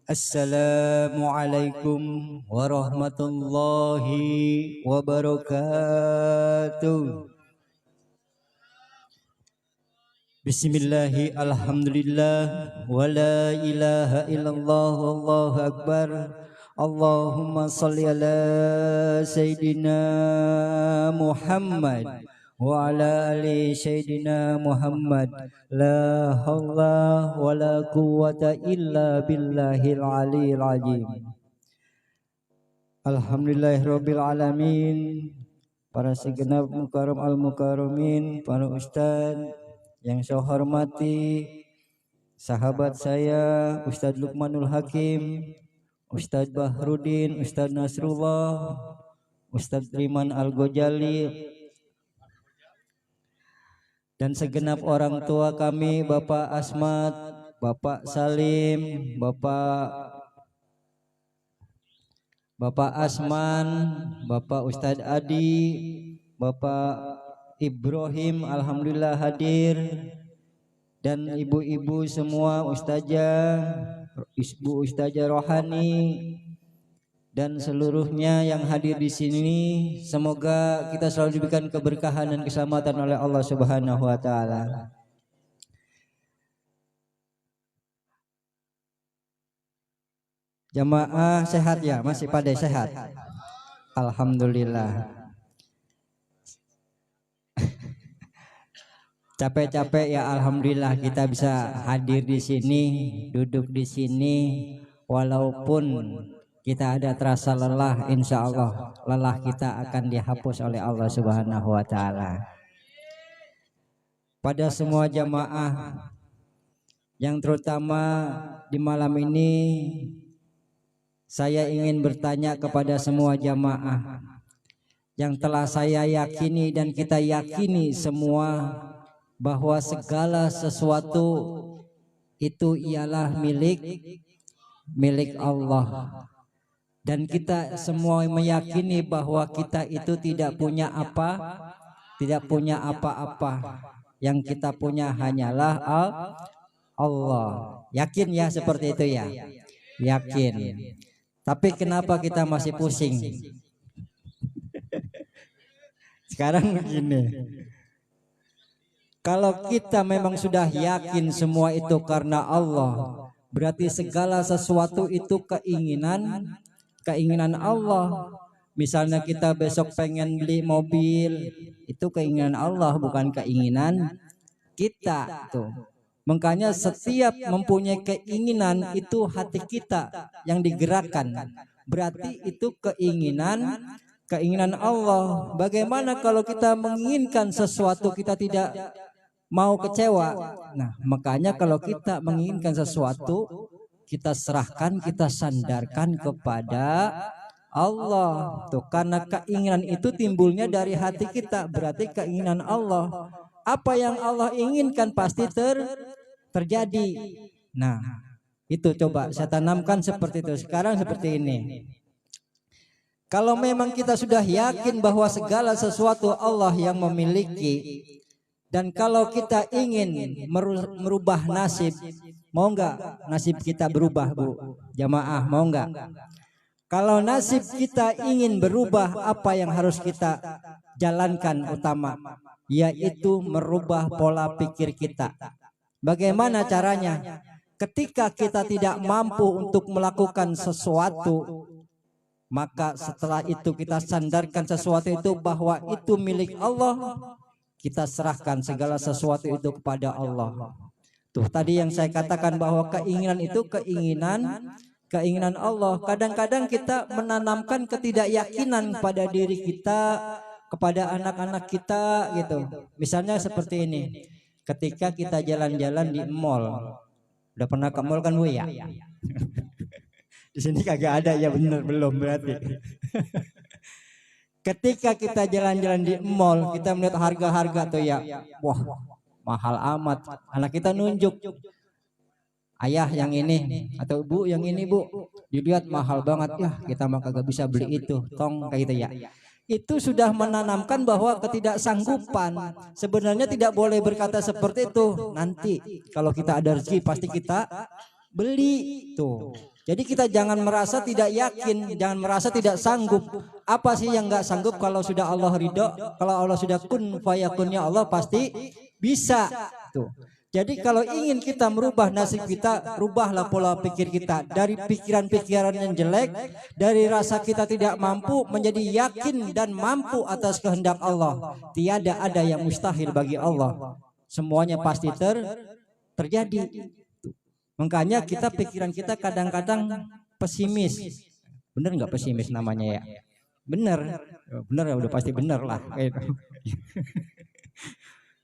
Assalamualaikum warahmatullahi wabarakatuh. Bismillahi alhamdulillah wa la ilaha illallah wallahu akbar. Allahumma salli ala Sayyidina Muhammad wa ala ali Sayyidina Muhammad. La haula wa la quwwata illa billahil aliyil azim. Alhamdulillahirabbil alamin. Para segenap mukarram al-mukarramin, para ustaz yang saya hormati, sahabat saya Ustadz Lukmanul Hakim, Ustadz Bahrudin, Ustadz Nasrullah, Ustadz Riman Al-Ghazali, dan segenap orang tua kami, Bapak Asmat, Bapak Salim, Bapak Asman, Bapak Ustadz Adi, Bapak Ibrahim, alhamdulillah hadir, dan ibu-ibu semua, ustazah, ibu ustazah rohani, dan seluruhnya yang hadir di sini. Semoga kita selalu diberikan keberkahan dan keselamatan oleh Allah Subhanahu wa taala. Jamaah sehat ya? Masih pada sehat? Alhamdulillah. Capek-capek ya, alhamdulillah kita bisa hadir di sini, duduk di sini, walaupun kita ada terasa lelah, insya Allah lelah kita akan dihapus oleh Allah Subhanahu wa taala. Pada semua jamaah yang terutama di malam ini, saya ingin bertanya kepada semua jamaah yang telah saya yakini dan kita yakini semua bahwa segala sesuatu itu ialah milik Allah, dan kita semua meyakini bahwa kita itu tidak punya apa-apa, yang kita punya hanyalah Allah. Yakin ya seperti itu ya? Yakin. Tapi kenapa kita masih pusing? Sekarang begini, kalau kita memang sudah yakin semua itu karena Allah, berarti segala sesuatu itu keinginan Allah. Misalnya kita besok pengen beli mobil, itu keinginan Allah, bukan keinginan kita tuh. Makanya setiap mempunyai keinginan itu hati kita yang digerakkan. Berarti itu keinginan Allah. Bagaimana kalau kita menginginkan sesuatu kita tidak mau kecewa? Nah, makanya kalau kita menginginkan sesuatu, kita serahkan, kita sandarkan kepada Allah. Tuh, karena keinginan itu timbulnya dari hati kita, berarti keinginan Allah. Apa yang Allah inginkan pasti terjadi. Nah, itu coba saya tanamkan seperti itu. Sekarang seperti ini. Kalau memang kita sudah yakin bahwa segala sesuatu Allah yang memiliki, dan kalau kita ingin merubah nasib, mau nggak nasib kita berubah, Bu? Jamaah, mau nggak? Kalau nasib kita ingin berubah, apa yang harus kita jalankan utama? Yaitu merubah pola pikir kita. Bagaimana caranya? Ketika kita tidak mampu untuk melakukan sesuatu, maka setelah itu kita sandarkan sesuatu itu bahwa itu milik Allah. Kita serahkan segala sesuatu itu kepada Allah. Tuh tadi yang saya katakan bahwa keinginan itu keinginan Allah. Kadang-kadang kita menanamkan ketidakyakinan pada diri kita, kepada anak-anak kita gitu. Misalnya seperti ini. Ketika kita jalan-jalan di mall. Udah pernah ke mall kan, Bu ya? Di sini kagak ada ya, bener belum berarti. Ketika kita jalan-jalan di mall, kita melihat harga-harga tuh ya, wah mahal amat. Anak kita nunjuk, ayah yang ini atau bu yang ini, Bu, dilihat mahal banget ya, kita mah kagak bisa beli itu, tong kayak gitu ya. Itu sudah menanamkan bahwa ketidaksanggupan. Sebenarnya tidak boleh berkata seperti itu. Nanti kalau kita ada rezeki pasti kita beli tuh. Jadi kita jangan merasa tidak yakin, jangan merasa tidak sanggup. Apa sih yang nggak sanggup kalau sudah Allah ridho, kalau Allah sudah kun fayakunnya Allah pasti bisa. Tuh. Jadi kalau ingin kita merubah nasib kita, rubahlah pola pikir kita dari pikiran-pikiran yang jelek, dari rasa kita tidak mampu menjadi yakin dan mampu atas kehendak Allah. Tiada ada yang mustahil bagi Allah. Semuanya pasti terjadi. Makanya kita pikiran kita kadang-kadang pesimis. Bener nggak pesimis namanya ya? Bener, bener ya udah pasti bener lah.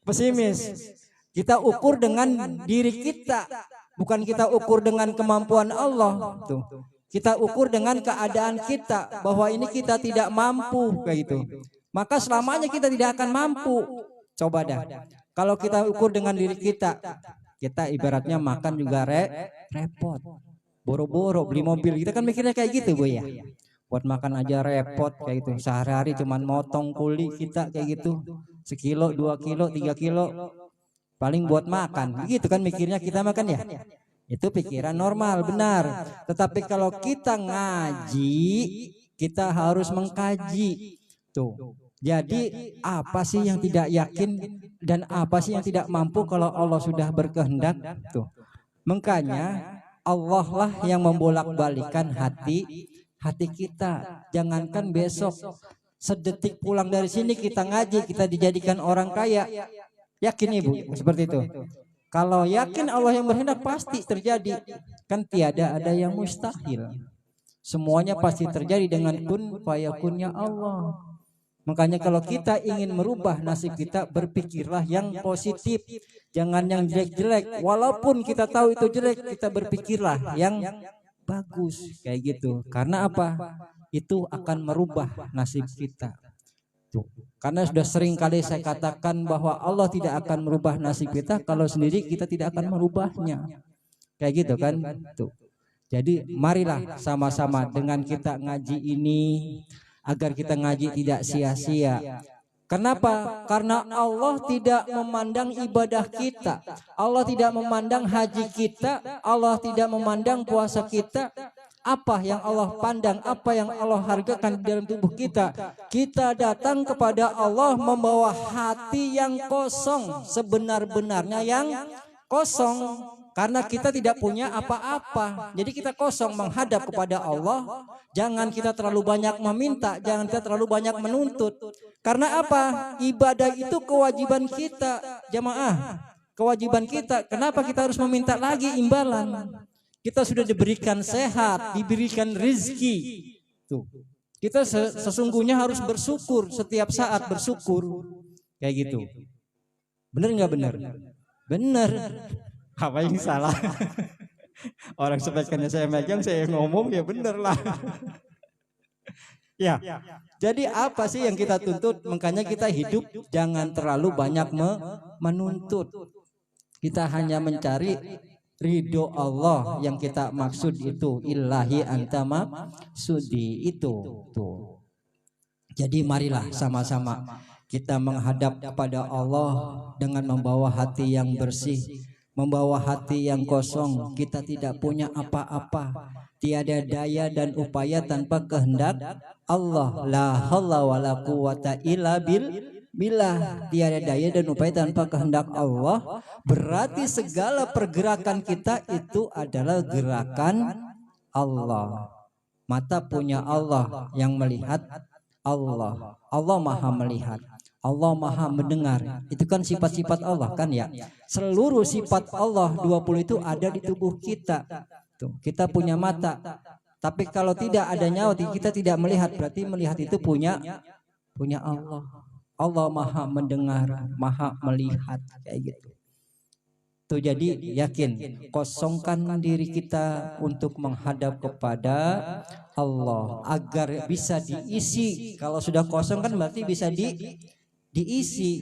Pesimis. Kita ukur dengan diri kita, bukan kita ukur dengan kemampuan Allah. Tuh. Kita ukur dengan keadaan kita bahwa ini kita tidak mampu kayak gitu. Maka selamanya kita tidak akan mampu. Coba dah. Kalau kita ukur dengan diri kita ibaratnya makan juga repot. Boro-boro beli mobil. Kita kan mikirnya kayak gitu, Bu ya. Buat makan aja repot kayak gitu. Sehari-hari cuman motong kuli kita kayak gitu. 1 kilo, 2 kilo, 3 kilo. Paling buat makan, gitu kan mikirnya kita makan ya. Itu pikiran normal, benar. Tetapi kalau kita ngaji, kita harus mengkaji. Tuh. Jadi apa sih yang tidak yakin dan apa sih yang tidak mampu kalau Allah sudah berkehendak? Tuh. Makanya Allah lah yang membolak-balikan hati kita. Jangankan besok, sedetik pulang dari sini kita ngaji, kita dijadikan orang kaya. Yakin Ibu seperti itu. Kalau yakin Allah yang berkehendak pasti terjadi. Kan tiada ada yang mustahil. Semuanya pasti terjadi dengan kun fayakunnya Allah. Makanya kalau kita ingin merubah nasib kita, berpikirlah yang positif. Jangan yang jelek-jelek. Walaupun kita tahu itu jelek, kita berpikirlah yang bagus. Kayak gitu. Karena apa? Itu akan merubah nasib kita. Tuh. Karena sudah sering kali saya katakan bahwa Allah tidak akan merubah nasib kita kalau sendiri kita tidak akan merubahnya. Kayak gitu kan? Tuh. Jadi marilah sama-sama dengan kita ngaji ini agar kita ngaji tidak sia-sia. Kenapa? Karena Allah tidak memandang ibadah kita. Allah tidak memandang haji kita. Allah tidak memandang puasa kita. Apa yang Allah pandang, apa yang Allah hargakan di dalam tubuh kita. Kita datang kepada Allah membawa hati yang kosong, sebenar-benarnya yang kosong. Karena kita tidak punya apa-apa. Jadi kita kosong menghadap kepada Allah. Jangan kita terlalu banyak meminta, jangan kita terlalu banyak menuntut. Karena apa? Ibadah itu kewajiban kita, jamaah. Kewajiban kita. Kenapa kita harus meminta lagi imbalan? Kita sudah diberikan sehat, diberikan rezeki. Tuh. Kita sesungguhnya harus bersyukur, setiap saat bersyukur. Kayak gitu. Benar nggak benar? Benar. Apa yang salah? Orang sebaiknya saya megang, saya ngomong ya benar lah. Ya. Jadi apa sih yang kita tuntut? Makanya kita hidup jangan terlalu banyak menuntut. Kita hanya mencari ridho Allah yang kita maksud itu ilahi antama sudi itu tuh. Jadi marilah sama-sama kita menghadap kepada Allah dengan membawa hati yang bersih, membawa hati yang kosong. Kita tidak punya apa-apa, tiada daya dan upaya tanpa kehendak Allah. La haula wala quwata illa bila tiada daya dan upaya tanpa kehendak Allah, berarti segala pergerakan kita itu adalah gerakan Allah. Mata punya Allah yang melihat Allah. Allah maha melihat, Allah maha mendengar. Itu kan sifat-sifat Allah kan ya. Seluruh sifat Allah 20 itu ada di tubuh kita. Tuh, kita punya mata. Tapi kalau tidak ada nyawa, kita tidak melihat. Berarti melihat itu punya Allah. Allah maha mendengar, maha melihat kayak gitu. Tuh jadi yakin, kosongkan diri kita untuk menghadap kepada Allah agar bisa diisi. Kalau sudah kosong kan berarti bisa diisi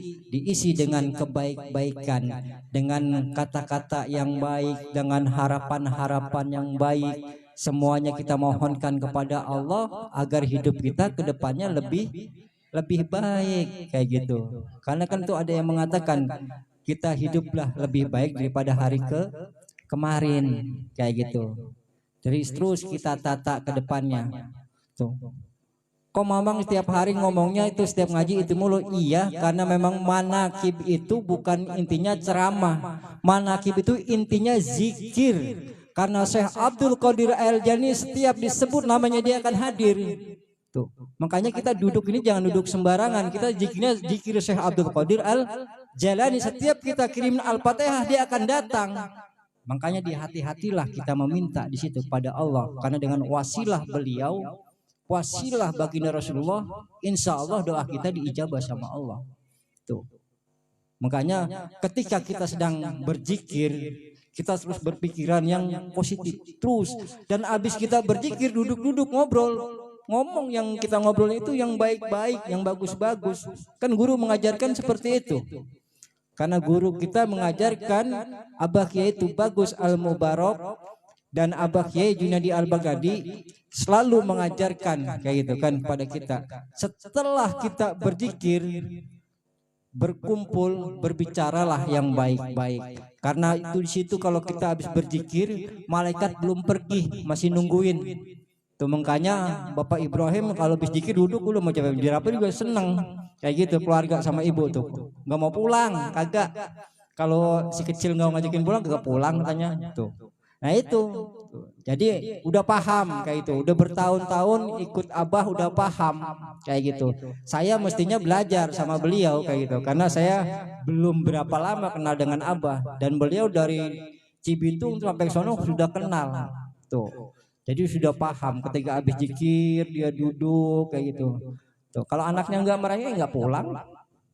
dengan kebaik-baikan, dengan kata-kata yang baik, dengan harapan-harapan yang baik. Semuanya kita mohonkan kepada Allah agar hidup kita ke depannya lebih baik kayak gitu. Karena kan tuh ada yang mengatakan kita hiduplah lebih baik daripada hari kemarin kayak gitu. terus kita tata ke depannya. Tuh. Kok Mamang setiap hari ngomongnya itu setiap ngaji itu mulu? Iya, karena memang manakib itu bukan intinya ceramah. Manakib itu intinya zikir. Karena Syekh Abdul Qadir Al-Jani setiap disebut namanya dia akan hadir. Tuh. Makanya kita duduk ini jangan duduk sembarangan. Kita zikirnya zikir Syekh Abdul Qadir Al-Jalani. Setiap kita kirim Al-Fatihah dia akan datang. Makanya hati-hatilah kita meminta di situ pada Allah, karena dengan wasilah beliau, wasilah baginda Rasulullah, insya Allah doa kita diijabah sama Allah. Tuh. Makanya ketika kita sedang berzikir, kita terus berpikiran yang positif terus, dan abis kita berzikir duduk-duduk ngobrol, ngomong yang kita ngobrol itu yang baik-baik, yang bagus-bagus. Kan guru mengajarkan seperti itu. Karena guru kita mengajarkan, Abah Kiai itu Bagus Al-Mubarak dan Abah Kiai Junadi Al-Baghdadi selalu mengajarkan kayak gitu kan pada kita. Setelah kita berzikir, berkumpul, berbicaralah yang baik-baik. Karena itu di situ kalau kita habis berzikir, malaikat belum pergi, masih nungguin. Tuh makanya Bapak Ibrahim kalau habis zikir duduk dulu mau coba dirapa juga seneng. Kayak gitu keluarga sama ibu tuh. Nggak mau pulang, kagak. Kalau si kecil nggak ngajakin pulang, kagak pulang katanya. Tuh. Nah itu. Jadi udah paham kayak itu. Udah bertahun-tahun ikut Abah udah paham kayak gitu. Saya mestinya belajar sama beliau kayak gitu. Karena saya belum berapa lama kenal dengan Abah. Dan beliau dari Cibitung sampai sono sudah kenal. Tuh. Jadi sudah paham ketika habis zikir dia duduk kayak gitu. Tuh, kalau anaknya nggak marahin nggak pulang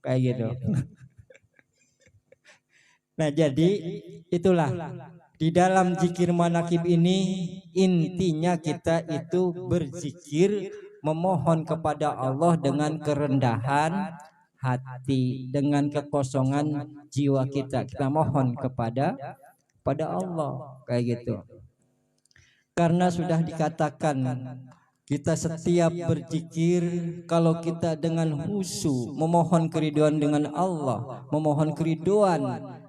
kayak gitu. Nah jadi itulah di dalam zikir manakib ini intinya kita itu berzikir memohon kepada Allah dengan kerendahan hati, dengan kekosongan jiwa kita. Kita mohon kepada Allah kayak gitu. Karena sudah dikatakan kita setiap berzikir kalau kita dengan khusyuk memohon keriduan dengan Allah, memohon keriduan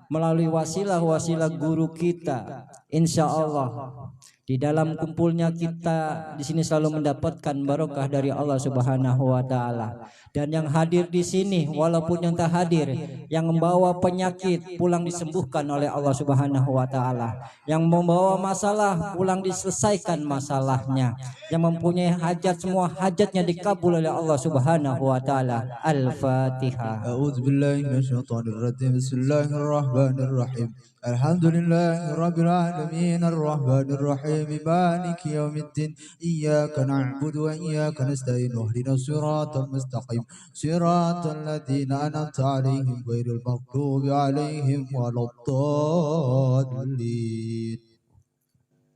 melalui wasilah-wasilah guru kita, insya Allah di dalam kumpulnya kita di sini selalu mendapatkan barokah dari Allah Subhanahu wa taala. Dan yang hadir di sini walaupun yang tak hadir, yang membawa penyakit pulang disembuhkan oleh Allah Subhanahu wa taala. Yang membawa masalah pulang diselesaikan masalahnya. Yang mempunyai hajat semua hajatnya dikabul oleh Allah Subhanahu wa taala. Al-Fatihah. A'udzubillahi minasyaitonir rajim. Bismillahirrahmanirrahim. Alhamdulillahi rabbil alamin arrahmanir rahim maliki yaumiddin iyyaka na'budu wa iyyaka nasta'in ihdinas siratal mustaqim siratal ladzina an'amta 'alaihim ghairil maghdubi 'alaihim waladdallin.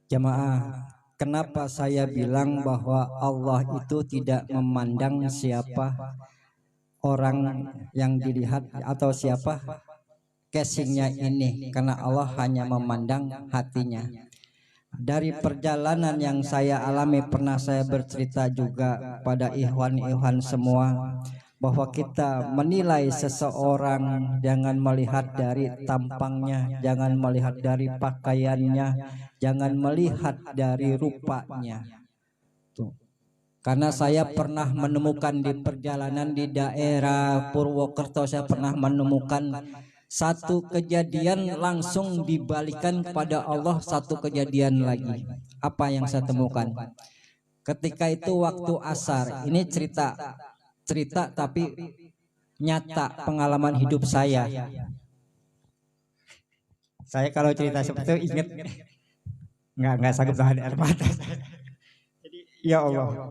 Jamaah, kenapa saya bilang bahwa Allah itu tidak memandang siapa orang yang dilihat atau siapa casingnya ini, karena Allah hanya memandang hatinya. Dari perjalanan yang saya alami, pernah saya bercerita juga pada ikhwan-ikhwan semua, bahwa kita menilai seseorang jangan melihat dari tampangnya, jangan melihat dari pakaiannya, jangan melihat dari rupanya. Tuh. Karena saya pernah menemukan di perjalanan di daerah Purwokerto, saya pernah menemukan satu kejadian langsung dibalikan kepada Allah, satu kejadian lagi. Apa yang saya temukan? Ketika itu waktu asar, ini cerita tapi nyata pengalaman hidup saya. Saya kalau cerita seperti itu ingat nggak sanggup tahan air mata. Jadi ya Allah.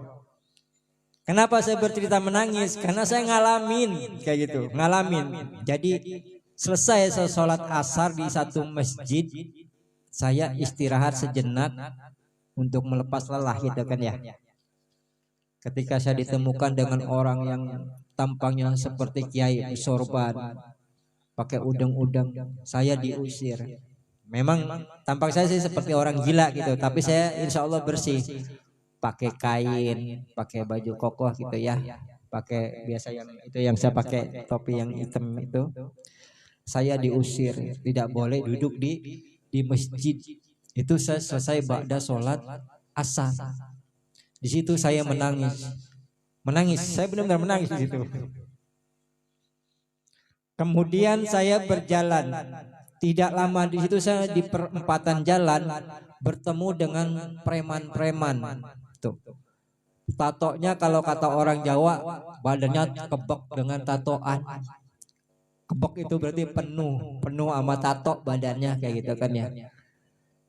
Kenapa saya bercerita menangis? Karena saya ngalamin kayak gitu, ngalamin. Jadi selesai saya sholat asar di satu masjid, saya istirahat sejenak untuk melepas lelah gitu kan ya. Ketika saya ditemukan dengan orang yang tampangnya seperti kiai sorban, pakai udeng-udeng, saya diusir. Memang tampang saya sih seperti orang gila gitu, tapi saya insya Allah bersih. Pakai kain, pakai baju kokoh gitu ya, pakai biasa yang itu yang saya pakai topi yang hitam itu. Saya diusir, tidak boleh duduk di masjid Itu saya selesai ba'da sholat asar. Di situ saya menangis. Saya benar-benar menangis di situ. Kemudian saya berjalan. Tidak lama di situ saya di perempatan jalan bertemu dengan preman-preman. Tuh. Tatonya kalau kata orang Jawa badannya kebek dengan tatoan. Kebek itu berarti penuh sama tato badannya kayak gitu kan ya.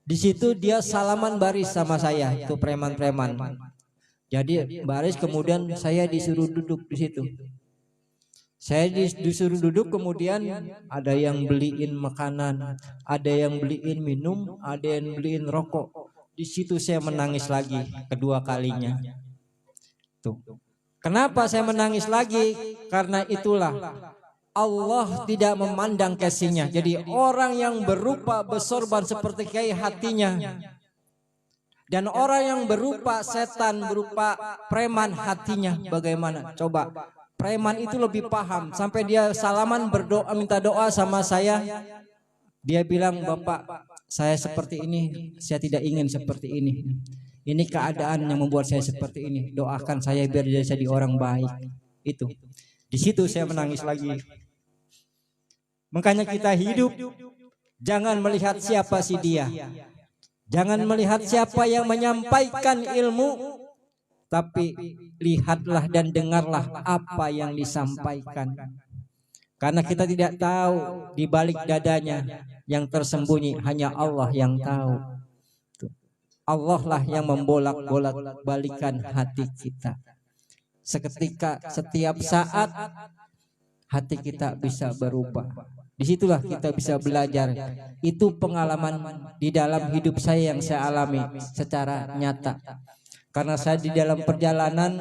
Di situ dia salaman baris sama saya, itu preman-preman. Jadi baris, kemudian saya disuruh duduk di situ. Saya disuruh duduk, kemudian ada yang beliin makanan, ada yang beliin minum, ada yang beliin rokok. Di situ saya menangis lagi kedua kalinya. Tuh. Kenapa saya menangis lagi? Karena itulah Allah tidak memandang kasihnya. Jadi orang yang berupa bersorban seperti kayak hatinya, dan orang yang berupa setan, berupa preman hatinya bagaimana? Coba, preman itu lebih paham. Sampai dia salaman berdoa, minta doa sama saya. Dia bilang, Bapak, saya seperti ini, saya tidak ingin seperti ini. Ini keadaan yang membuat saya seperti ini. Doakan saya biar jadi orang baik. Itu. Di situ saya menangis lagi. Makanya kita hidup jangan melihat siapa sih dia. Jangan melihat siapa yang menyampaikan ilmu, tapi lihatlah dan dengarlah apa yang disampaikan. Karena kita tidak tahu di balik dadanya yang tersembunyi, hanya Allah yang tahu. Allah lah yang membolak-bolak balikan hati kita. Seketika, setiap saat hati kita bisa berubah. Disitulah kita bisa belajar. Itu pengalaman di dalam hidup saya yang saya alami secara nyata. Karena saya di dalam perjalanan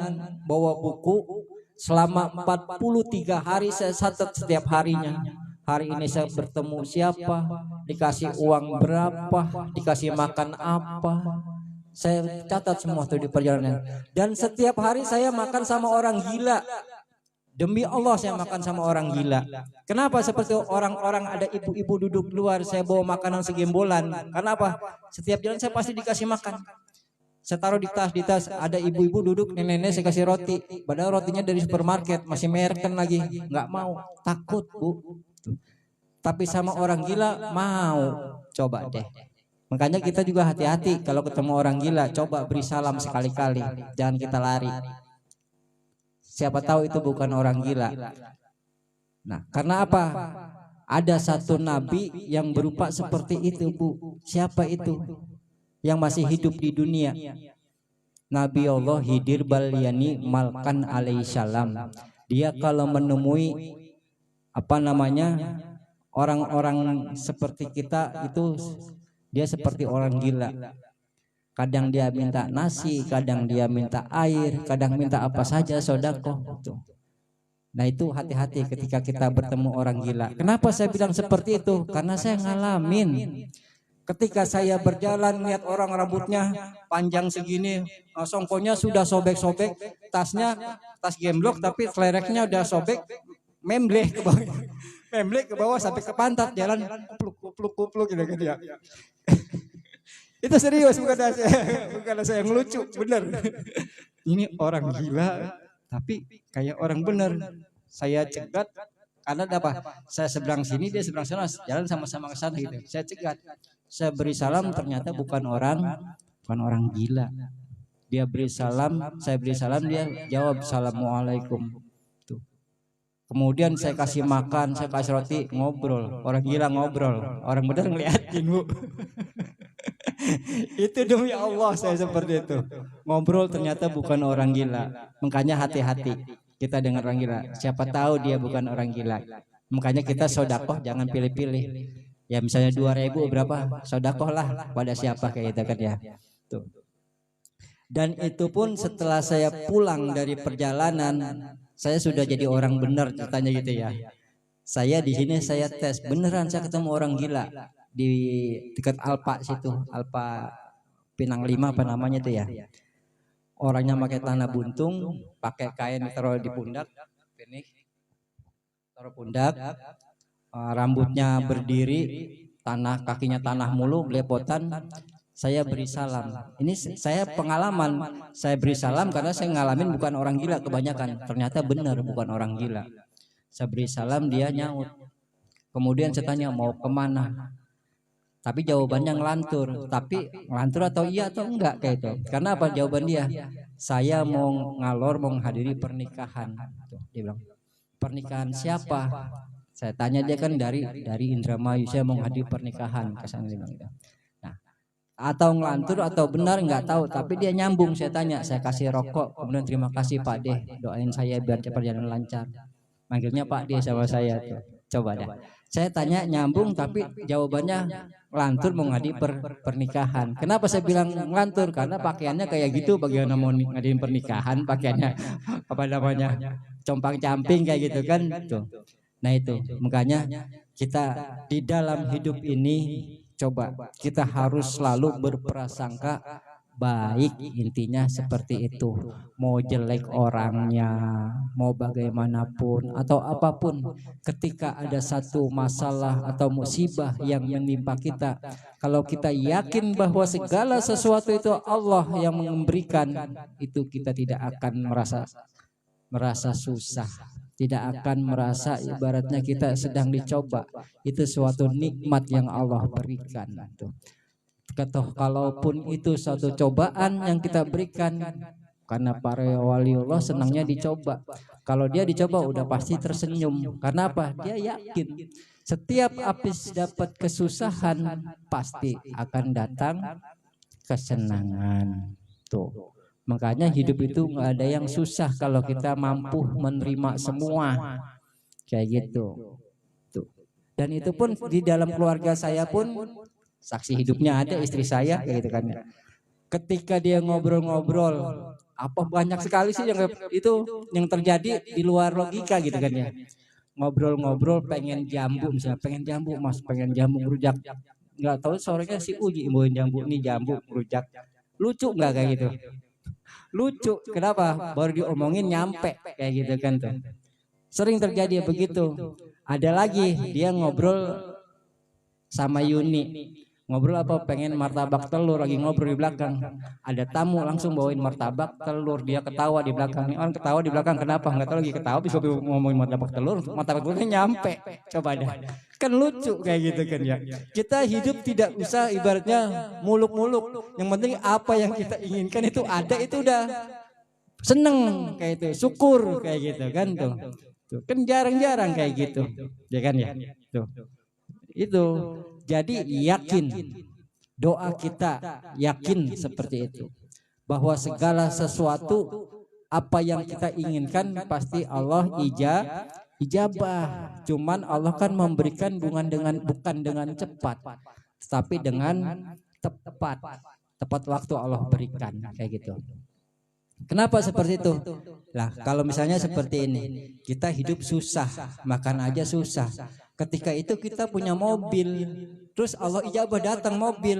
bawa buku selama 43 hari saya catat setiap harinya. Hari ini saya bertemu siapa, dikasih uang berapa, dikasih makan apa. Saya catat semua tuh di perjalanan. Dan setiap hari saya makan sama orang gila. Demi Allah saya makan sama orang gila. Kenapa seperti orang-orang ada ibu-ibu duduk luar, saya bawa makanan segembolan. Kenapa? Setiap jalan saya pasti dikasih makan. Saya taruh di tas ada ibu-ibu duduk, nenek-nenek saya kasih roti. Padahal rotinya dari supermarket, masih merken lagi. Nggak mau, takut Bu. Tapi sama orang gila mau. Coba deh. Makanya kita juga hati-hati kalau ketemu orang gila. Coba beri salam sekali-kali, jangan kita lari. Siapa tahu itu bukan orang gila. Nah, karena apa? Ada satu nabi yang berupa seperti itu, Bu. Siapa itu? Yang masih hidup di dunia. Nabi Allah Khidir Balyani Malkan alaihissalam. Dia kalau menemui orang-orang seperti kita itu, dia seperti orang gila. Kadang dia minta nasi, kadang dia minta air, kadang minta apa saja sodako. Nah itu hati-hati ketika kita bertemu orang gila. Kenapa saya bilang seperti itu? Karena saya ngalamin. Ketika saya berjalan lihat orang rambutnya panjang segini, songkonya sudah sobek-sobek, tas gemblok tapi selereknya udah sobek, membleh ke bawah. Membleh ke bawah sampai ke pantat, jalan kupluk gitu ya. Itu serius, bukan saya ngelucu, bener. Ini orang gila, tapi kayak orang bener. Saya cegat, karena apa? Saya seberang sini, dia seberang sana, jalan sama-sama ke sana gitu. Saya cegat, saya beri salam, ternyata bukan orang gila. Dia beri salam, saya beri salam, dia jawab assalamualaikum. Tuh. Kemudian saya kasih makan, saya kasih roti, ngobrol. Orang gila ngobrol, orang bener ngeliatin Bu. Itu demi Allah saya seperti itu. Ngobrol ternyata bukan orang gila. Makanya hati-hati kita dengar orang gila. Siapa tahu dia bukan orang gila. Makanya kita sodakoh jangan pilih-pilih. Ya misalnya 2.000 berapa, sodakoh lah pada siapa kayak gitu kan ya. Tuh. Dan itu pun setelah saya pulang dari perjalanan, saya sudah jadi orang benar ceritanya gitu ya. Saya di sini saya tes, beneran saya ketemu orang gila. Di dekat Alpa situ, Alpa Pinang 5 apa namanya itu ya. Orangnya pakai tanah buntung, pakai kain taruh di pundak, taruh pundak, rambutnya berdiri, kakinya tanah mulu, belepotan, saya beri salam. Ini saya pengalaman, saya beri salam karena saya ngalamin bukan orang gila kebanyakan. Ternyata benar bukan orang gila. Saya beri salam, dia nyaut. Kemudian saya tanya mau kemana? Tapi jawabannya ngelantur. Tapi ngelantur atau iya atau enggak kayak itu. Karena apa jawaban dia? Saya mau ngalor, mau menghadiri pernikahan. Tuh, dia bilang, pernikahan siapa? Saya tanya, dia kan dari Indramayu, saya mau menghadiri pernikahan. Kesan dia bilang gitu. Atau ngelantur atau benar nggak tahu, tapi dia nyambung. Saya tanya, saya kasih rokok, kemudian terima kasih Pak Deh, doain saya biar perjalanan lancar. Manggilnya Pak Deh sama saya tuh. Coba deh. Saya tanya nyambung, tapi jawabannya ngelantur mau ngadi pernikahan. Kenapa saya bilang ngelantur? Karena pakaiannya kayak gitu, bagaimana mau ngadiin pernikahan pakaiannya apa namanya compang camping kayak gitu kan tuh. Nah itu makanya kita di dalam hidup ini coba kita harus selalu berprasangka baik, intinya seperti itu. Mau jelek orangnya, mau bagaimanapun atau apapun, ketika ada satu masalah atau musibah yang menimpa kita, kalau kita yakin bahwa segala sesuatu itu Allah yang memberikan, itu kita tidak akan merasa susah, tidak akan merasa ibaratnya kita sedang dicoba. Itu suatu nikmat yang Allah berikan. Kalaupun itu suatu cobaan yang kita berikan, karena para waliullah senangnya dicoba. Kalau dia dicoba udah pasti tersenyum. Karena apa? Dia yakin setiap habis dapat kesusahan pasti akan datang kesenangan. Tuh. Makanya hidup itu nggak ada yang susah kalau kita mampu menerima semua, kayak gitu. Tuh. Dan itu pun di dalam keluarga saya pun saksi hidupnya ada istri saya, kayak gitu kan. Ketika dia ngobrol-ngobrol, apa banyak sekali sih yang itu yang terjadi di luar logika gitu kan ya. Ngobrol-ngobrol pengen jambu, misalnya pengen jambu Mas, pengen jambu rujak. Nggak tahu sorenya si Uji imbuhin jambu, nih jambu rujak. Lucu nggak kayak gitu? Lucu, kenapa? Baru diomongin nyampe kayak gitu kan tuh. Sering terjadi begitu. Ada lagi dia ngobrol sama Yuni. Ngobrol apa? Pengen martabak telur, lagi ngobrol di belakang. Ada tamu langsung bawain martabak telur, dia ketawa di belakang. Orang ketawa di belakang kenapa? Enggak tahu lagi ketawa bisa ngomongin martabak telurnya nyampe. Coba deh. Kan lucu kayak gitu kan ya. Kita hidup tidak usah ibaratnya muluk-muluk. Yang penting apa yang kita inginkan itu ada, itu udah seneng kayak itu, syukur kayak gitu kan tuh. Tuh kan jarang-jarang kayak gitu. Ya kan ya? Tuh. Itu. Jadi yakin, doa kita yakin seperti itu. Bahwa segala sesuatu apa yang kita inginkan pasti Allah ijabah. Cuman Allah kan memberikan bukan dengan cepat, tapi dengan tepat waktu Allah berikan kayak gitu. Kenapa seperti itu? Lah kalau misalnya seperti ini, kita hidup susah, makan aja susah. Ketika itu kita punya mobil, terus Allah ijabah datang mobil,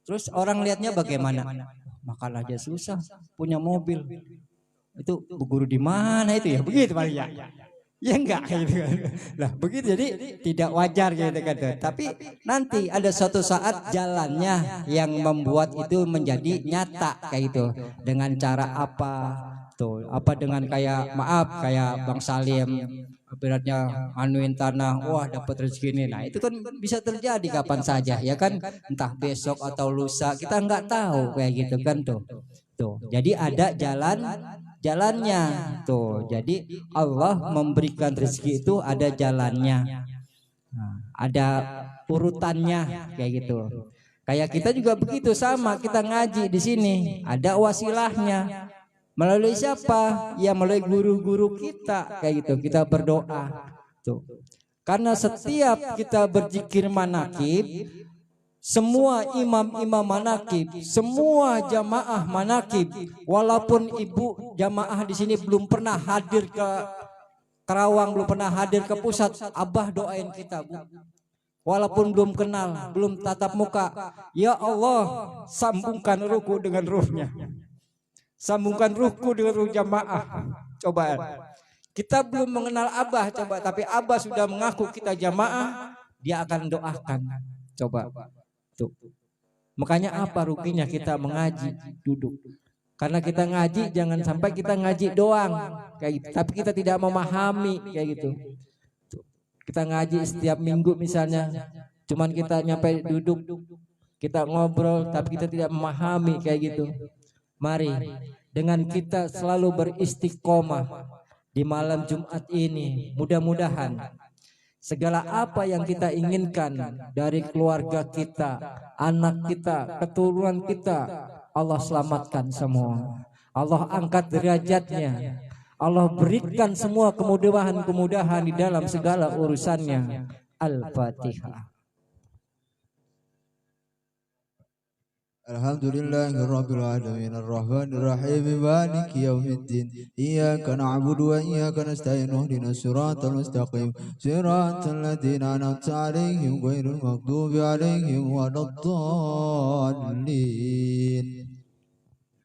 terus orang lihatnya bagaimana? Makan aja susah, punya mobil. Itu bu guru di mana itu ya? Begitu paling ya. Ya enggak gitu kan. Lah begitu, jadi tidak wajar gitu kan. Tapi nanti ada suatu saat jalannya yang membuat itu menjadi nyata kayak gitu. Dengan cara apa? Tuh, apa dengan kayak maaf kayak Bang Salim beratnya anuin tanah, wah dapat rezeki ini. Nah, itu kan bisa terjadi kapan saja ya kan, entah besok atau lusa, kita nggak tahu kayak gitu kan tuh. Tuh. Jadi ada jalannya tuh. Jadi Allah memberikan rezeki itu ada jalannya. Nah, ada urutannya kayak gitu. Kayak kita juga begitu sama, kita ngaji di sini, ada wasilahnya. Melalui siapa? Ya melalui guru-guru kita kayak gitu. Kita berdoa. Tuh. Karena setiap kita berzikir manakib, semua imam-imam manakib, semua jamaah manakib, walaupun ibu jamaah di sini belum pernah hadir ke Karawang, belum pernah hadir ke pusat, Abah doain kita, Bu. Walaupun belum kenal, belum tatap muka, ya Allah, sambungkan ruhku dengan ruhnya. Sambungkan ruhku dengan ruh jamaah. Coba. Kita belum mengenal Abah, coba, tapi Abah sudah mengaku kita jamaah, dia akan doakan. Coba. Tuh. Makanya apa ruginya kita mengaji, duduk. Karena kita ngaji, jangan sampai kita ngaji doang kayak gitu, tapi kita tidak memahami kayak gitu. Kita ngaji setiap minggu misalnya, cuman kita nyampe duduk, kita ngobrol, tapi kita tidak memahami kayak gitu. Mari dengan kita selalu beristiqomah di malam Jumat ini, mudah-mudahan segala apa yang kita inginkan dari keluarga kita, anak kita, keturunan kita, Allah selamatkan semua. Allah angkat derajatnya. Allah berikan semua kemudahan-kemudahan di dalam segala urusannya. Al-Fatihah. الحمد لله رب العالمين الرحمن الرحيم مالك يوم الدين إياك نعبد وإياك نستعين اهدنا الصراط المستقيم صراط الذين أنعمت عليهم غير المغضوب عليهم ولا الضالين.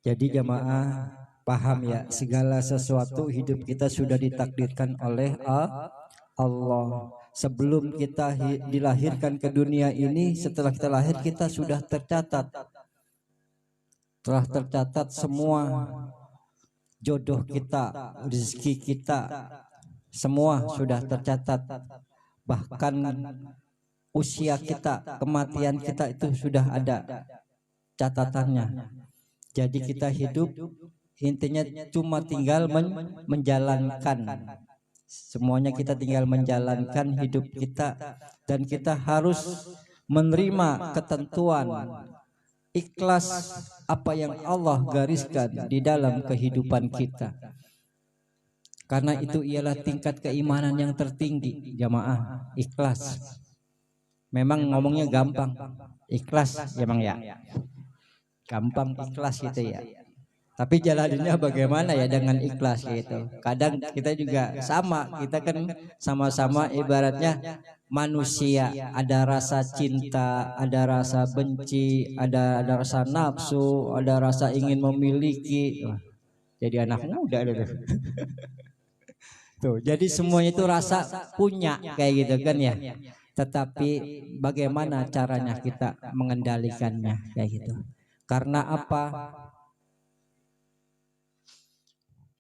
Jadi jamaah paham ya, segala sesuatu hidup kita sudah ditakdirkan oleh Allah. Sebelum kita dilahirkan ke dunia ini, setelah kita lahir kita sudah tercatat. Telah tercatat semua jodoh kita, rezeki kita, semua sudah tercatat. Bahkan usia kita, kematian kita itu sudah ada catatannya. Jadi kita hidup intinya cuma tinggal menjalankan. Semuanya kita tinggal menjalankan hidup kita, dan kita harus menerima ketentuan, ikhlas apa yang Allah gariskan di dalam kehidupan kita. Karena itu ialah tingkat keimanan yang tertinggi, jamaah, ikhlas. Memang ngomongnya gampang, ikhlas emang ya. Gampang ikhlas gitu ya. Tapi jalaninnya bagaimana ya dengan ikhlas gitu. Kadang kita juga sama, kita kan sama-sama ibaratnya manusia, ada rasa cinta, ada rasa benci, ada rasa nafsu, ada rasa ingin memiliki. Jadi anak muda dulu. Tuh, jadi semuanya itu rasa punya kayak gitu kan ya. Tetapi bagaimana caranya kita mengendalikannya kayak gitu. Karena apa?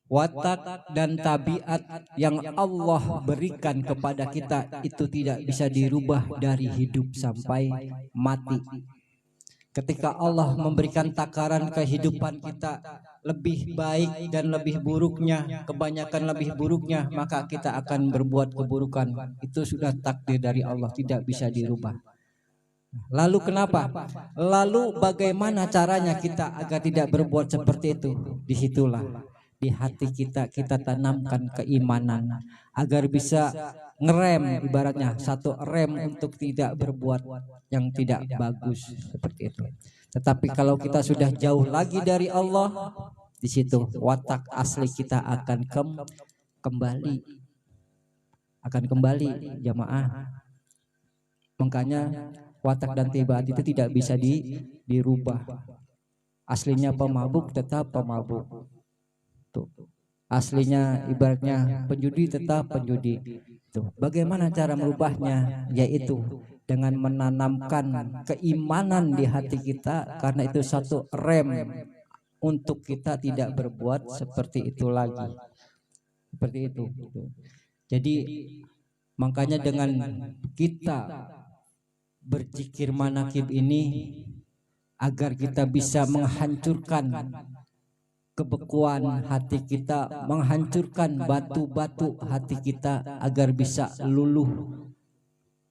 Watak dan tabiat yang Allah berikan kepada kita itu tidak bisa dirubah dari hidup sampai mati. Ketika Allah memberikan takaran kehidupan kita lebih baik dan lebih buruknya, kebanyakan lebih buruknya, maka kita akan berbuat keburukan. Itu sudah takdir dari Allah, tidak bisa dirubah. Lalu kenapa? Lalu bagaimana caranya kita agar tidak berbuat seperti itu? Disitulah di hati kita tanamkan keimanan agar bisa ngerem, ibaratnya satu rem untuk tidak berbuat yang tidak bagus seperti itu. Tetapi kalau kita sudah jauh lagi dari Allah, di situ watak asli kita akan kembali jamaah. Makanya watak dan tabiat itu tidak bisa dirubah. Aslinya pemabuk tetap pemabuk. Tuh. Aslinya ibaratnya penjudi tetap penjudi. Tuh. Bagaimana cara merubahnya? Yaitu dengan menanamkan keimanan di hati kita, karena itu satu rem untuk kita tidak berbuat seperti itu lagi. Seperti itu. Jadi makanya dengan kita berzikir manakib ini agar kita bisa menghancurkan kebekuan hati kita, menghancurkan batu-batu hati kita agar bisa luluh,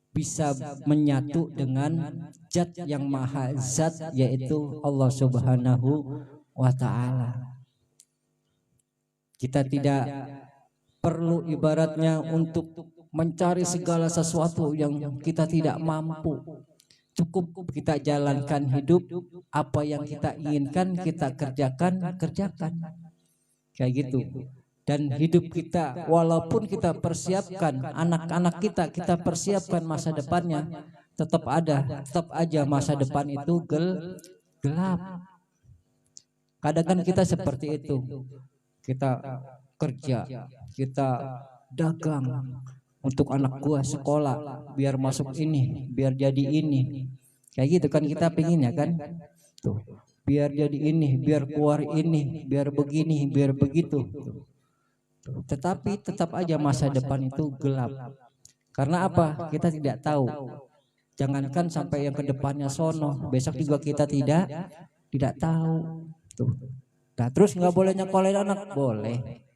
bisa menyatu dengan zat yang maha zat, yaitu Allah Subhanahu wa ta'ala. Kita tidak perlu ibaratnya untuk mencari segala sesuatu yang kita tidak mampu. Cukup kita jalankan hidup, apa yang kita inginkan kita kerjakan. Kayak gitu. Dan hidup kita, walaupun kita persiapkan anak-anak kita persiapkan masa depannya, tetap aja masa depan itu gelap. Kadang kan kita seperti itu. Kita kerja, kita dagang untuk anak gua sekolah, biar masuk ini, biar jadi ini. Kayak gitu kan kita pinginnya kan. Tuh, biar jadi ini, biar keluar ini, biar begini, biar begitu. Tetapi tetap aja masa depan itu gelap. Karena apa? Kita tidak tahu. Jangankan sampai yang ke depannya sono, besok juga kita tidak tahu. Tuh. Nah, terus nggak boleh nyekolin anak, boleh.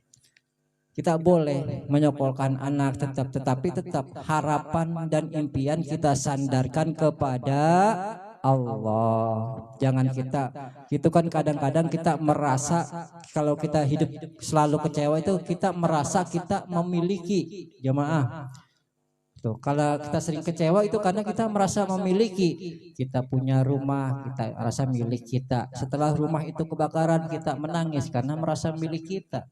Kita boleh menyekolahkan anak tetapi tetap harapan dan impian kita sandarkan kepada Allah. Jangan kita itu kan kadang-kadang kita merasa kalau kita hidup selalu kecewa itu kita merasa kita memiliki jemaah. Tuh, kalau kita sering kecewa itu karena kita merasa memiliki. Kita punya rumah, kita merasa milik kita. Setelah rumah itu kebakaran, kita menangis karena merasa milik kita.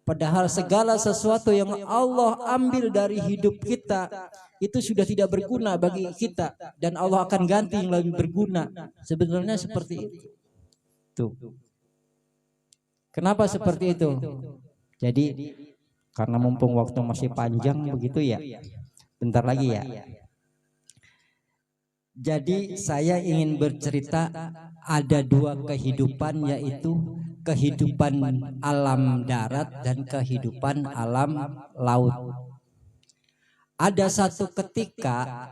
Padahal segala sesuatu yang Allah ambil dari hidup kita itu sudah tidak berguna bagi kita dan Allah akan ganti yang lebih berguna. Sebenarnya seperti itu. Tuh. Kenapa seperti itu? Jadi karena mumpung waktu masih panjang begitu ya. Bentar lagi ya. Jadi saya ingin bercerita ada dua kehidupan, yaitu kehidupan alam darat dan kehidupan alam laut. Ada satu ketika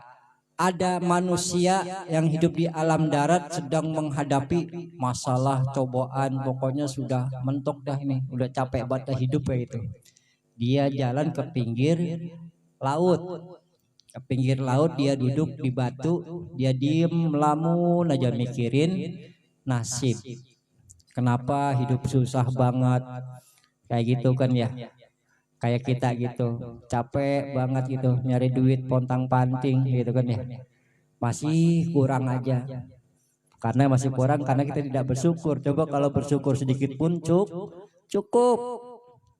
ada manusia yang hidup di alam darat sedang menghadapi masalah cobaan, pokoknya sudah mentok dah ini, udah capek banget hidup ya itu. Dia jalan ke pinggir laut. Ke pinggir laut dia duduk di batu, dia diem melamun aja mikirin nasib. Kenapa hidup susah banget kayak gitu kan ya, kayak kita gitu capek banget gitu nyari duit pontang-panting gitu kan ya, masih kurang aja karena masih kurang karena kita tidak bersyukur. Coba kalau bersyukur sedikit pun cukup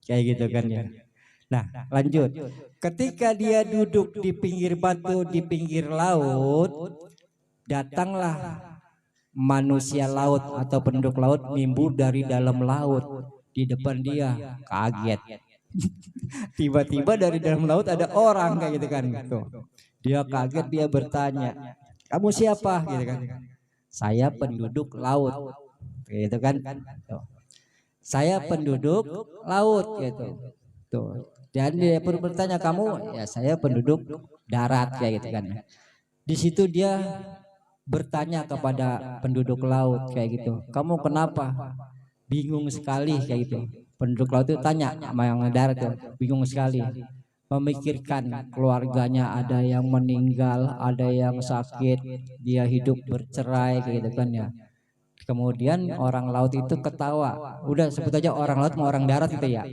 kayak gitu kan ya. Nah lanjut, ketika dia duduk di pinggir batu di pinggir laut, datanglah manusia laut atau penduduk laut nimbu dari dalam laut di depan dia. Kaget. Tiba-tiba dari dalam laut ada orang kayak gitu kan. Tuh. Dia kaget, dia bertanya, kamu siapa? Gitu kan. Saya penduduk laut. Gitu kan. Tuh. Saya penduduk laut gitu. Tuh. Dan dia pun bertanya, kamu? Ya saya penduduk darat kayak gitu kan. Di situ dia bertanya kepada penduduk laut kayak gitu, kamu kenapa? Bingung sekali kayak gitu. Penduduk laut itu tanya sama yang darat tuh, bingung sekali, memikirkan keluarganya ada yang meninggal, ada yang sakit, dia hidup bercerai kayak gitu kan ya. Kemudian orang laut itu ketawa, udah sebut aja orang laut sama orang darat gitu ya.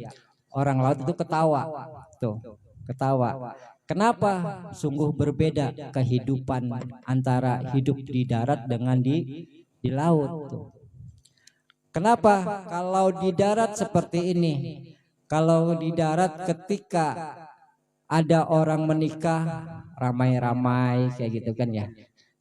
Orang laut itu ketawa, tuh ketawa. Kenapa? Sungguh berbeda kehidupan antara hidup di darat dengan di laut. Tuh. Kenapa? Kalau di darat seperti ini, kalau di darat ketika ada orang menikah ramai-ramai kayak gitu kan ya.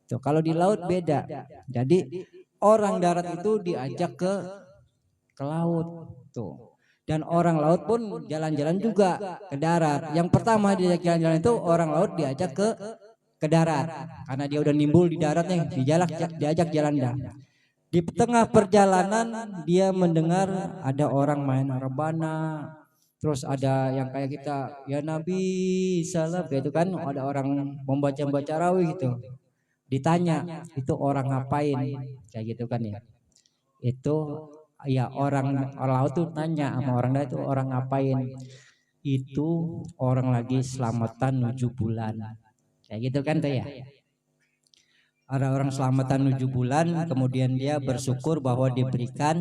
Tuh, kalau di laut beda. Jadi orang darat itu diajak ke laut. Tuh. Dan orang laut pun jalan-jalan juga ke darat. Yang pertama diajak jalan-jalan itu orang laut diajak ke darat karena dia udah nimbul di darat nih, diajak jalan dah. Di tengah perjalanan dia mendengar ada orang main rebana, terus ada yang kayak kita ya Nabi salam gitu kan, ada orang membaca rawih gitu. Ditanya itu orang ngapain kayak gitu kan ya. Itu ya orang laut tuh nanya sama orang lain itu orang ngapain, itu orang lagi selamatan 7 bulan kayak gitu kan tuh ya. Ada orang selamatan 7 bulan kemudian dia bersyukur bahwa diberikan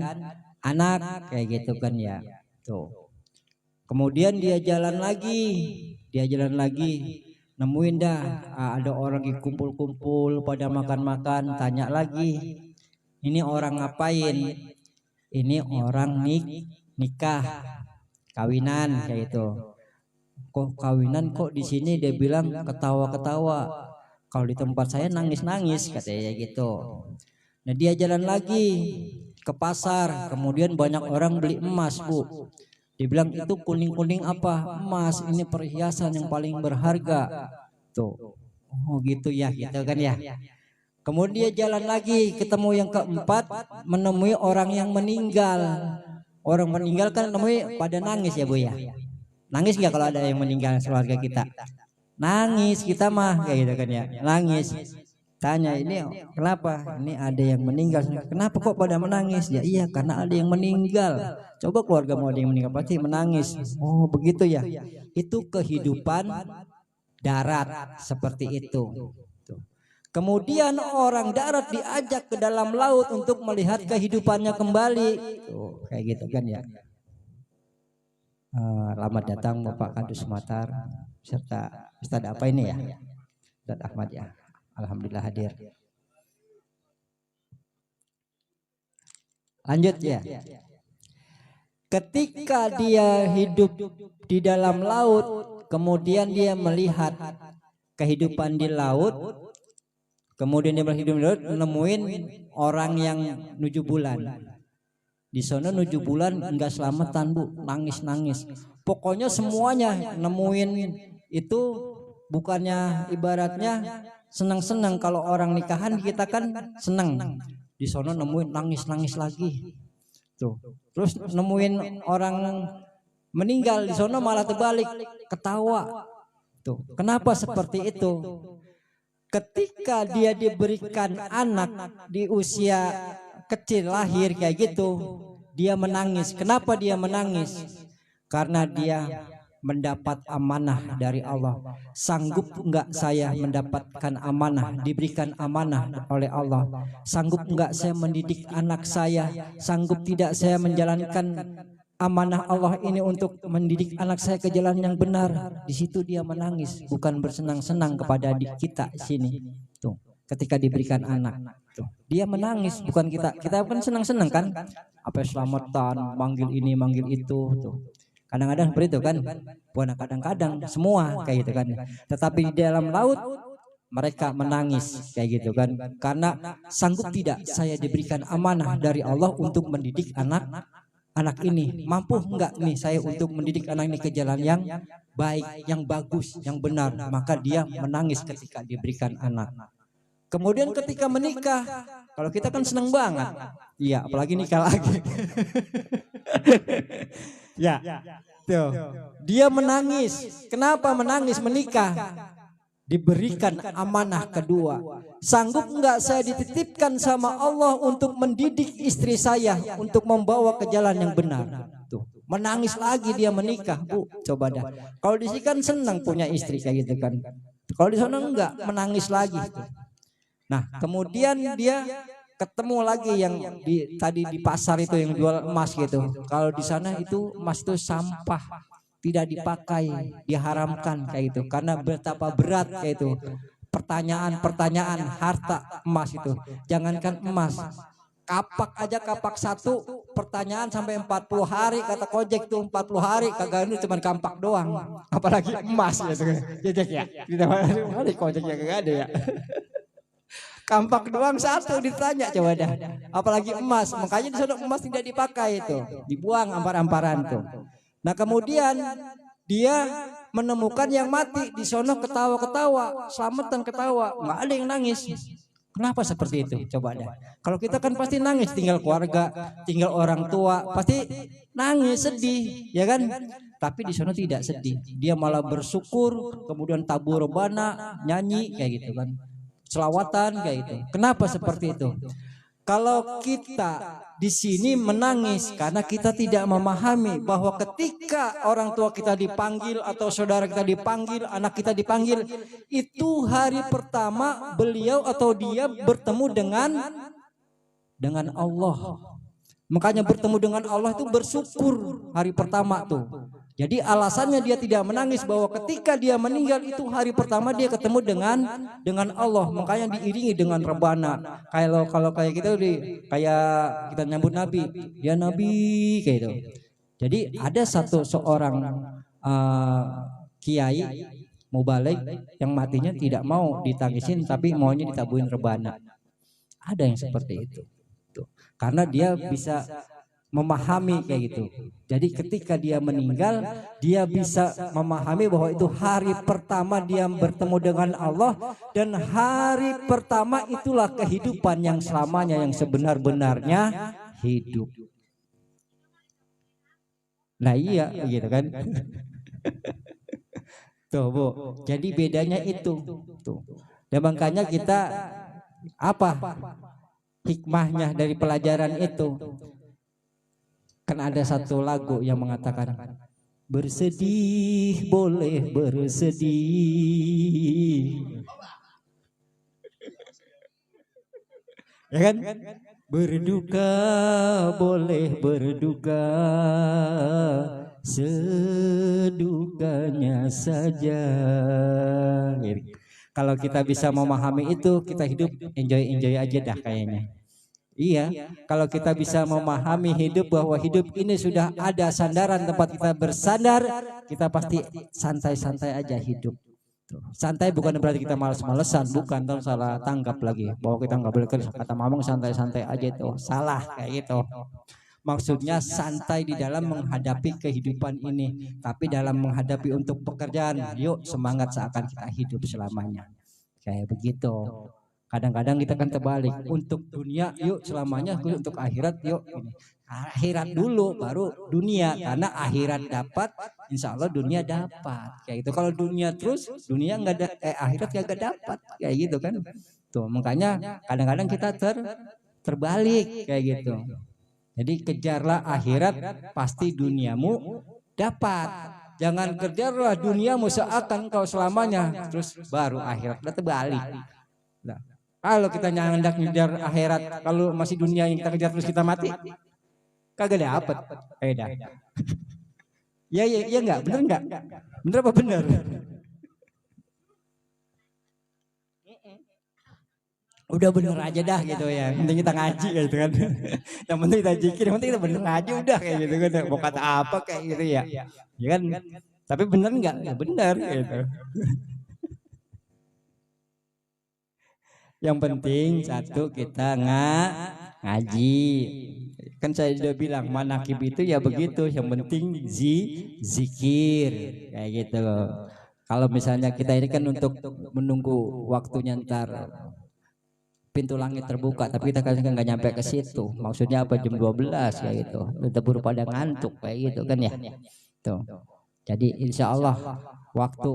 anak kayak gitu kan ya. Tuh. Kemudian dia jalan lagi nemuin dah ada orang lagi kumpul-kumpul pada makan-makan, tanya lagi ini orang ngapain. Ini orang nikah, kawinan kayak gitu. Kok kawinan kok di sini dia bilang ketawa-ketawa. Kalau di tempat saya nangis-nangis katanya gitu. Nah dia jalan lagi ke pasar, kemudian banyak orang beli emas bu. Dia bilang itu kuning-kuning apa? Emas, ini perhiasan yang paling berharga. Tuh, oh gitu ya, gitu kan ya. Kemudian dia jalan lagi, ketemu yang keempat, menemui orang yang meninggal. Orang meninggal kan nemui pada nangis ya Bu ya. Nangis nggak kalau ada yang meninggal keluarga kita? Nangis kita mah kayak gitu kan ya. Nangis. Tanya ini kenapa? Ini ada yang meninggal. Kenapa kok pada menangis? Ya iya karena ada yang meninggal. Coba keluarga mau ada yang meninggal pasti menangis. Oh begitu ya. Itu kehidupan darat seperti itu. Kemudian orang darat diajak ke dalam laut untuk melihat kehidupannya kembali. Tuh, kayak gitu kan ya. Selamat datang Bapak Kadus Matar serta Ustadz apa ini ya? Ustadz Ahmad ya. Alhamdulillah hadir. Lanjut ya. Ketika dia hidup di dalam laut, kemudian dia melihat kehidupan di laut, kemudian dia berhidup di laut, nemuin orang yang nuju bulan. Di sana nuju bulan enggak selamatan Bu, nangis-nangis. Pokoknya semuanya nemuin itu bukannya ibaratnya senang-senang. Kalau orang nikahan kita kan senang. Di sana nemuin nangis-nangis lagi. Tuh. Terus nemuin orang meninggal di sana malah terbalik, ketawa. Tuh. Kenapa seperti itu? Ketika dia diberikan anak di usia kecil lahir kayak gitu, dia menangis. Kenapa dia menangis? Karena dia mendapat amanah dari Allah. Sanggup enggak saya mendapatkan amanah, diberikan amanah oleh Allah? Sanggup enggak saya mendidik anak saya? Sanggup tidak saya menjalankan amanah Allah ini untuk mendidik anak saya ke jalan yang benar? Di situ dia menangis, bukan bersenang-senang kepada adik kita sini. Tuh, ketika diberikan anak, tuh, dia menangis, bukan kita. Kita kan senang-senang kan? Apa selamatan, manggil ini, manggil itu, tuh. Kadang-kadang seperti itu kan, bukan kadang-kadang semua kayak gitu kan. Tetapi di dalam laut mereka menangis kayak gitu kan, karena sanggup tidak saya diberikan amanah dari Allah untuk mendidik anak ini. Mampu enggak nih saya untuk mendidik anak ini ke jalan yang baik, yang bagus, yang benar. Maka dia menangis ketika diberikan anak. Kemudian ketika menikah, kalau kita kan senang banget. Iya, apalagi nikah lagi. Ya, tuh. Dia menangis. Kenapa menangis menikah? Diberikan amanah kedua. Sanggup enggak saya dititipkan sama Allah untuk mendidik istri saya untuk membawa ke jalan yang benar? Tuh, menangis lagi dia menikah, Bu. Coba dah. Kalau di sini kan senang punya istri kayak gitu kan. Kalau di sana enggak, menangis lagi. Nah, kemudian dia ketemu lagi yang tadi di pasar itu yang jual emas gitu. Kalau di sana itu emas itu sampah, tidak dipakai, diharamkan kayak gitu. Karena betapa berat kayak itu. Pertanyaan harta emas itu. Jangankan emas, kapak aja kapak satu pertanyaan sampai 40 hari kata Kojek tuh, 40 hari kagak ini cuma kampak doang. Apalagi emas gitu. Jejek ya. Tidak ada Kojek ya kagak ada ya. Kampak doang satu ditanya coba dah. Apalagi emas, makanya di sana emas tidak dipakai itu, dibuang ampar-amparan tuh. Nah kemudian dia menemukan yang mati di sana, ketawa-ketawa, selamatan ketawa, nggak ada yang nangis. Kenapa seperti itu? Coba dah. Kalau kita kan pasti nangis, tinggal keluarga, tinggal orang tua, pasti nangis, sedih, ya kan? Tapi di sana tidak sedih, dia malah bersyukur, kemudian tabur rebana, nyanyi kayak gitu kan. Selawatan kayak itu. Kenapa seperti itu? Kalau kita di sini menangis karena kita tidak memahami bahwa ketika orang tua kita dipanggil atau saudara kita dipanggil, anak kita dipanggil, itu hari pertama beliau atau dia bertemu dengan Allah. Makanya bertemu dengan Allah itu bersyukur hari pertama tuh. Jadi alasannya dia tidak menangis bahwa ketika dia meninggal itu hari pertama dia ketemu dengan Allah. Makanya diiringi dengan rebana. Kalau kayak kita kayak kita nyambut Nabi, ya Nabi kayak itu. Jadi ada seorang kiai mubalik yang matinya tidak mau ditangisin tapi maunya ditabuhin rebana. Ada yang seperti itu. Tuh. Karena dia bisa memahami kayak gitu. Jadi ketika dia meninggal, dia bisa memahami bahwa itu hari pertama dia bertemu dengan Allah, dan hari pertama itulah kehidupan yang selamanya, yang sebenar-benarnya hidup. Nah iya gitu kan. Tuh Bu, jadi bedanya itu tuh. Dan makanya kita apa hikmahnya dari pelajaran itu? Kan ada satu lagu yang mengatakan bersedih boleh bersedih, ya kan? Berduka boleh berduka, sedukanya saja. Kalau kita bisa memahami itu, kita hidup enjoy aja dah kayaknya. Iya, kalau kita bisa memahami hidup, bahwa hidup ini sudah ada sandaran tempat kita bersandar, kita pasti santai-santai aja hidup. Santai bukan berarti kita malas-malesan, bukan, terus salah tangkap lagi bahwa kita nggak boleh kerja. Kata Mamang santai-santai aja itu salah kayak gitu. Maksudnya santai di dalam menghadapi kehidupan ini, tapi dalam menghadapi untuk pekerjaan, yuk semangat seakan kita hidup selamanya. Kayak begitu. Kadang-kadang kita kan terbalik, untuk dunia yuk selamanya, untuk akhirat yuk ini. Akhirat dulu baru dunia, karena akhirat dapat, insya Allah dunia dapat. Kayak gitu. Kalau dunia terus, dunia nggak ada, akhirat nggak dapat, kayak gitu kan. Tuh makanya kadang-kadang kita terbalik kayak gitu. Jadi kejarlah akhirat, pasti duniamu dapat. Jangan kejarlah duniamu seakan kau selamanya, terus baru akhirat. Udah terbalik. Nah, kalau kita nyandak ngejar akhirat, kalau masih dunia yang kita kejar terus kita mati, kagak dapet. Dah. Ya enggak, bener enggak? Bener apa bener? Udah bener aja dah gitu ya. Yang penting kita ngaji gitu kan. Yang penting kita zikir, yang penting kita bener ngaji udah kayak gitu kan. Mau kata apa kayak gitu ya. Ya kan? Tapi bener enggak? Ya bener gitu. Yang penting satu kita ngaji. Kan saya sudah bilang manakib itu ya begitu. Yang penting zikir kayak gitu. Kalau misalnya kita ini kan untuk menunggu waktunya ntar pintu langit terbuka, tapi kita kan nggak nyampe ke situ. Maksudnya apa, jam 12 kayak gitu. Udah buru pada ngantuk kayak gitu kan ya. Tuh. Jadi insya Allah waktu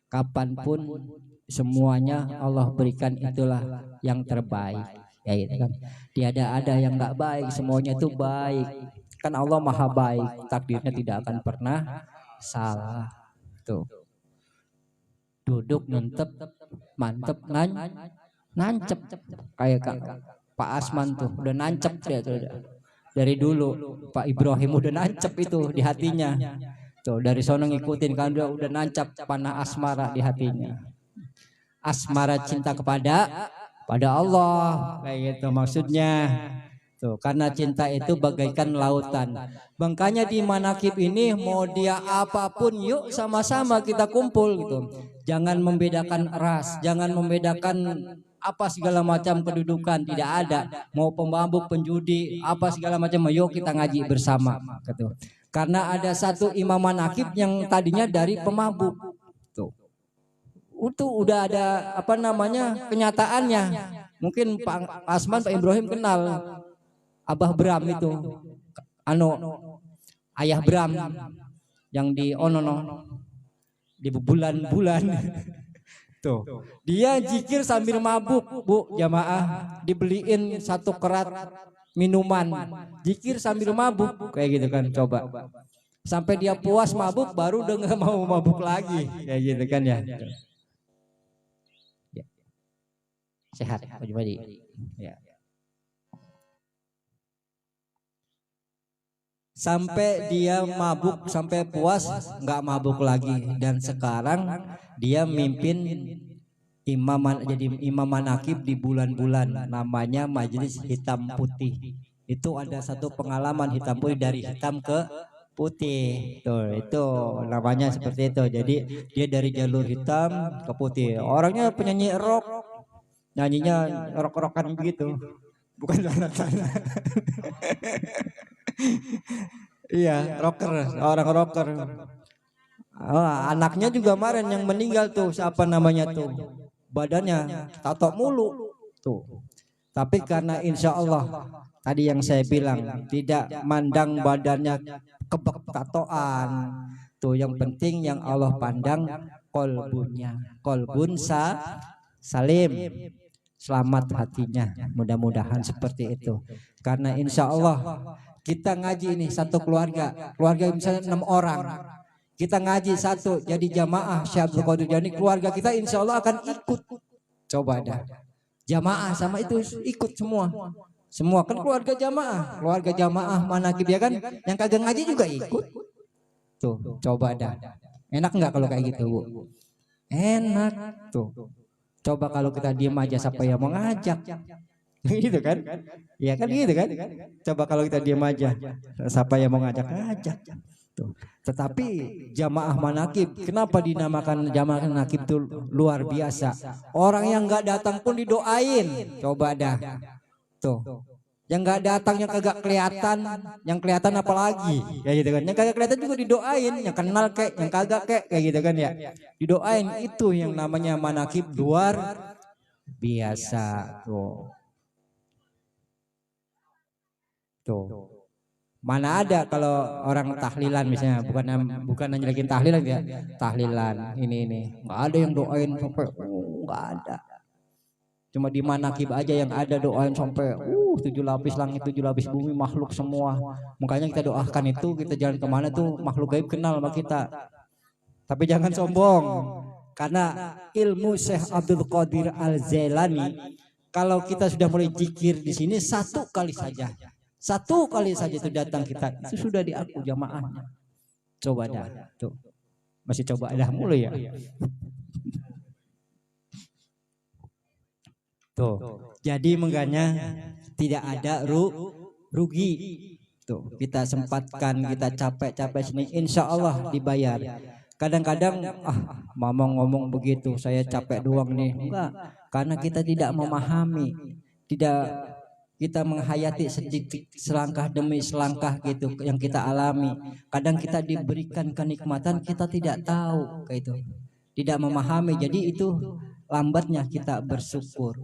kapanpun semuanya Allah berikan itulah yang terbaik, ya gitu kan. Tiada ada yang nggak baik, semuanya itu baik. Kan Allah maha baik, takdirnya tidak akan pernah salah. Tuh. Duduk nentep, mantep, nancep kayak Pak Asman tuh udah nancep dia tuh dari dulu. Pak Ibrahim udah nancep itu di hatinya. Tuh dari sono ngikutin kan udah nancap panah asmara di hatinya. Asmara cinta kepada Allah kayak gitu maksudnya. Tuh karena cinta itu bagaikan lautan. Makanya di manakib ini mau dia apapun yuk sama-sama kita kumpul gitu. Jangan membedakan ras, jangan membedakan apa segala macam kedudukan, tidak ada. Mau pemabuk, penjudi, apa segala macam, yuk kita ngaji bersama gitu. Karena ada satu imam manakib yang tadinya dari pemabuk. Tuh. Itu udah ada apa namanya kenyataannya. Mungkin Pak Asman, Pak Ibrahim kenal Abah Bram itu, Ayah Bram yang di Onono di bulan-bulan. Tuh, dia zikir sambil mabuk, Bu, jamaah, dibeliin satu kerat minuman, zikir sambil mabuk, kayak gitu kan, coba. Sampai dia puas mabuk, baru udah nggak mau mabuk lagi, kayak gitu kan ya. Sehat, Pak Jumadi. Ya. Sampai dia mabuk sampai puas, nggak mabuk lagi, dan sekarang dia mimpin jadi imam manakib di bulan-bulan, namanya Majelis Hitam Putih. Itu ada satu pengalaman hitam putih, dari hitam ke putih. Tuh, itu namanya seperti itu. Jadi dia dari jalur hitam ke putih. Orangnya penyanyi rock, nyanyinya rock-rockan begitu, bukan sana-sana. Iya, rocker, orang rocker. Oh, anaknya juga kemarin yang meninggal tuh, siapa namanya tuh? Badannya tato mulu tuh. Tapi karena insya Allah tadi yang saya bilang tidak mandang badannya kebek tatoan. Tuh yang penting yang Allah pandang kolbunya. Salim. Selamat hatinya. Mudah-mudahan seperti itu. Karena insya Allah kita ngaji ini satu keluarga. Keluarga misalnya 6 orang. Kita ngaji satu jadi jamaah Syekh Abdul Qadir Jailani, keluarga kita insya Allah akan ikut. Coba dah. Jamaah sama itu ikut semua kan keluarga jamaah manakib ya kan, yang kagak ngaji juga ikut tuh. Coba dah, enak nggak kalau kayak gitu Bu? Enak tuh. Coba kalau kita diem aja siapa yang mau ngajak gitu kan, ya kan gitu kan. Coba kalau kita diem aja siapa yang mau ngajak tuh. Tetapi jamaah manakib, kenapa dinamakan jamaah manakib itu luar biasa. Orang yang nggak datang pun didoain. Coba dah, tuh. Yang nggak datang, yang kagak kelihatan, yang kelihatan apalagi, kayak gitu kan. Yang kagak kelihatan juga didoain, yang kenal yang kagak kayak gitu kan ya. Didoain, itu yang namanya manakib luar biasa. Tuh. Mana ada kalau orang tahlilan misalnya, bukan hanya lagi tahlilan ya, tahlilan ini nggak ada yang doain sampai nggak ada. Cuma di manakib aja yang ada doain sampai 7 lapis langit 7 lapis bumi makhluk semua. Makanya kita doakan itu, kita jalan kemana tuh makhluk gaib kenal sama kita. Tapi jangan sombong, karena ilmu Syekh Abdul Qadir Al-Jailani kalau kita sudah mulai zikir di sini satu kali saja itu datang kita, itu sudah diaku jamaahnya. Coba dah, tuh. Masih coba dah mulai ya. Tuh. Jadi mengganya tidak ada rugi. Tuh, kita sempatkan, kita capek-capek sini, insya Allah dibayar. Kadang-kadang ngomong begitu, saya capek doang nih. Enggak, karena kita tidak memahami, kita menghayati sedikit selangkah demi selangkah gitu yang kita alami. Kadang kita diberikan kenikmatan kita tidak tahu kayak itu, tidak memahami. Jadi itu lambatnya kita bersyukur.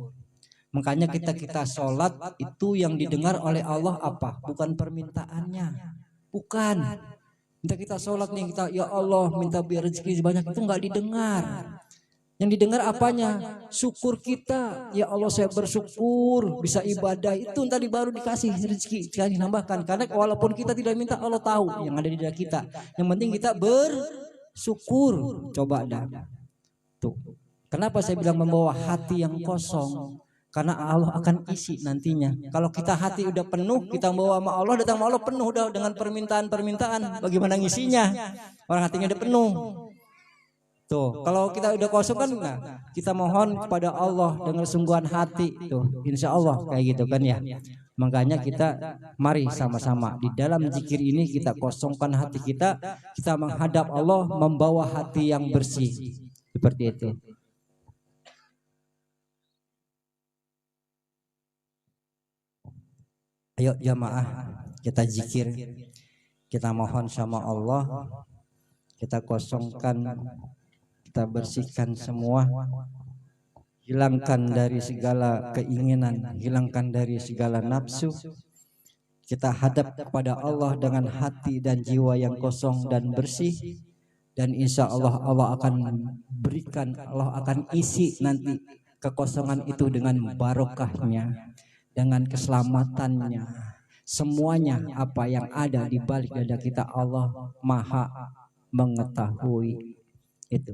Makanya kita sholat itu yang didengar oleh Allah apa? Bukan permintaannya, bukan. Minta kita sholat nih, kita ya Allah minta biar rezeki banyak, itu nggak didengar. Yang didengar apanya? Syukur kita. Ya Allah saya bersyukur bisa ibadah, itu tadi baru dikasih rezeki, sekali nambahkan. Karena walaupun kita tidak minta, Allah tahu yang ada di diri kita. Yang penting kita bersyukur. Coba dah. Tuh. Kenapa saya bilang membawa hati yang kosong? Karena Allah akan isi nantinya. Kalau kita hati udah penuh, kita bawa sama Allah, datang sama Allah penuh udah dengan permintaan. Bagaimana ngisinya? Orang hatinya udah penuh. Tuh, kalau kita udah kosong kan, kita mohon kepada Allah dengan sungguhan hati, tuh, insya Allah kayak gitu kan ya. Makanya kita mari sama-sama di dalam zikir ini kita kosongkan hati kita menghadap Allah membawa hati yang bersih, seperti itu. Ayo jamaah kita zikir, kita mohon sama Allah, kita kosongkan, kita bersihkan semua, hilangkan dari segala keinginan, hilangkan dari segala nafsu. Kita hadap kepada Allah dengan hati dan jiwa yang kosong dan bersih, dan insya Allah Allah akan berikan, Allah akan isi nanti kekosongan itu dengan barokahnya, dengan keselamatannya. Semuanya apa yang ada di balik dada kita Allah Maha mengetahui itu.